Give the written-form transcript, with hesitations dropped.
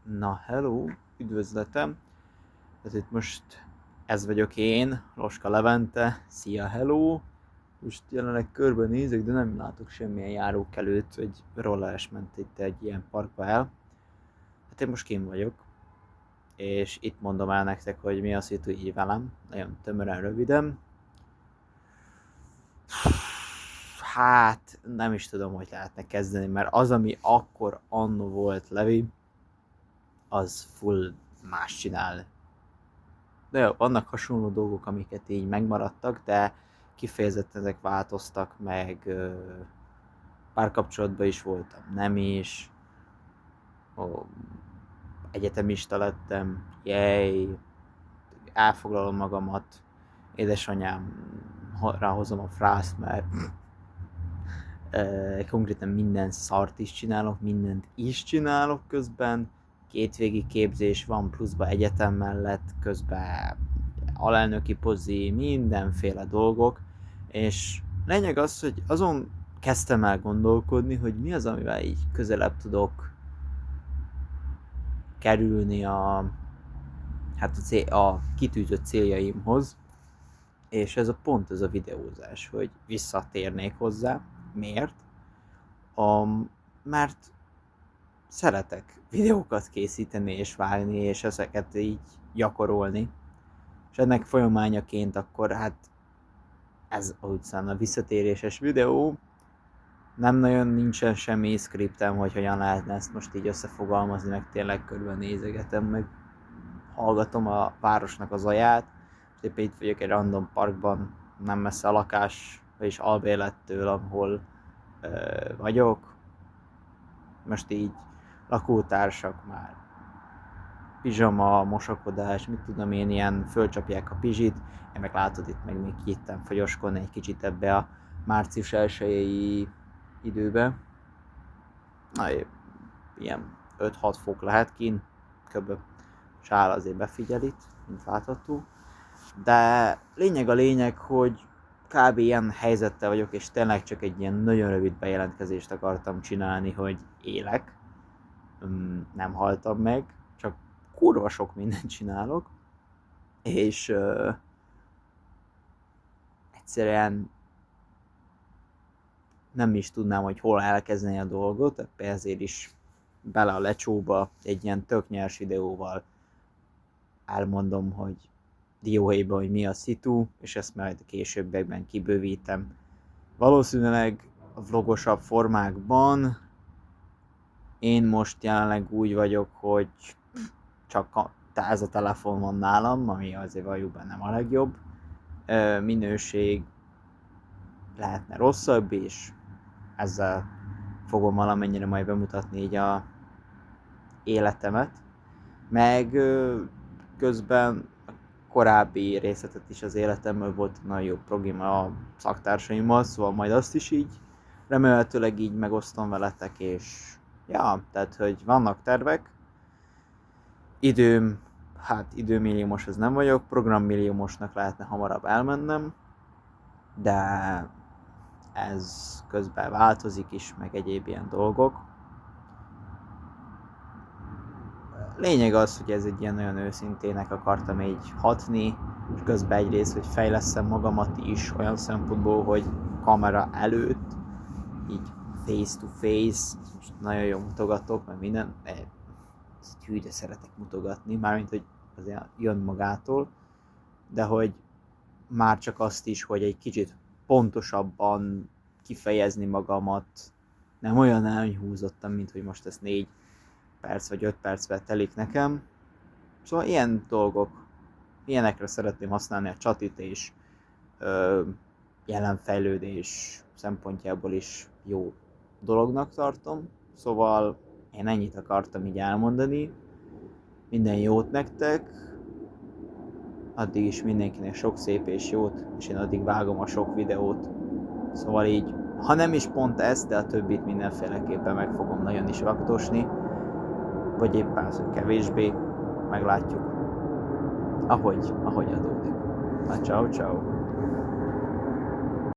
Na hello, üdvözletem! Tehát itt most ez vagyok én, Loska Levente, szia hello! Most jelenleg körbenézek, de nem látok semmilyen járókelőt, vagy rolleres ment itt egy ilyen parkba el. Hát én most kint vagyok, és itt mondom el nektek, hogy mi a szitu így velem, nagyon tömören, röviden. Hát nem is tudom, hogy lehetne kezdeni, mert az, ami akkor anno volt Levi, az full más csinál. De jó, vannak hasonló dolgok, amiket így megmaradtak, de kifejezetten ezek változtak, meg párkapcsolatban is voltam, nem is. Egyetemista lettem, jej, elfoglalom magamat, édesanyám ráhozom a frászt, mert konkrétan minden szart is csinálok, mindent is csinálok közben, kétvégi képzés van pluszba egyetem mellett, közben alelnöki pozi, mindenféle dolgok, és lényeg az, hogy azon kezdtem el gondolkodni, hogy mi az, amivel így közelebb tudok kerülni a kitűzött céljaimhoz, és ez a pont ez a videózás, hogy visszatérnék hozzá. Miért? Mert szeretek videókat készíteni és vágni, és ezeket így gyakorolni. És ennek folyamányaként akkor hát ez utcán a visszatéréses videó. Nem nagyon nincsen semmi szkriptem, hogy hogyan lehetne ezt most így összefogalmazni, meg tényleg körülnézegetem, meg hallgatom a városnak az zaját. Éppen itt vagyok egy random parkban, nem messze a lakás, vagyis albérlettől, ahol vagyok. Most így lakótársak már pizsama, mosakodás, mit tudom én, ilyen fölcsapják a pizsit, én meg látod itt meg még kiittem fagyoskodni egy kicsit ebbe a március 1-i időbe. Na, ilyen 5-6 fok lehet kint, kb. Sál azért befigyel itt, mint látható. De lényeg, hogy kb. Ilyen helyzettel vagyok, és tényleg csak egy ilyen nagyon rövid bejelentkezést akartam csinálni, hogy élek. Nem haltam meg, csak kurva sok mindent csinálok, és egyszerűen nem is tudnám, hogy hol elkezdeni a dolgot, ezért is bele a lecsóba egy ilyen tök nyers videóval elmondom, hogy dióhéjban, hogy mi a szitu, és ezt majd a későbbiekben kibővítem. Valószínűleg a vlogosabb formákban én most jelenleg úgy vagyok, hogy csak ez a telefon van nálam, ami azért valójában nem a legjobb. Minőség lehetne rosszabb, és ezzel fogom valamennyire majd bemutatni így a életemet. Meg közben korábbi részletet is az életemről volt nagyon jó progim a szaktársaimmal, szóval majd azt is így remélhetőleg így megosztom veletek, és ja, tehát hogy vannak tervek, időmilliómos az nem vagyok, programmilliómosnak lehetne hamarabb elmennem, de ez közben változik is, meg egyéb ilyen dolgok. Lényeg az, hogy ez egy ilyen nagyon őszintének akartam így hatni, és közben egyrészt, hogy fejlesszem magamat is olyan szempontból, hogy kamera előtt, így face to face, most nagyon jól mutogatok, mert minden, hű, de szeretek mutogatni, mármint, hogy azért jön magától, de hogy már csak azt is, hogy egy kicsit pontosabban kifejezni magamat, nem olyan elhúzottam, mint hogy most ez 4 perc vagy 5 percbe telik nekem. Szóval ilyen dolgok, ilyenekre szeretném használni a csatit, és jelenfejlődés szempontjából is jó dolognak tartom. Szóval én ennyit akartam így elmondani. Minden jót nektek, addig is mindenkinek sok szép és jót, és én addig vágom a sok videót. Szóval így, ha nem is pont ezt, de a többit mindenféleképpen meg fogom nagyon is vaktosni, vagy éppen az, hogy kevésbé, meglátjuk, ahogy adódik. Na, ciao.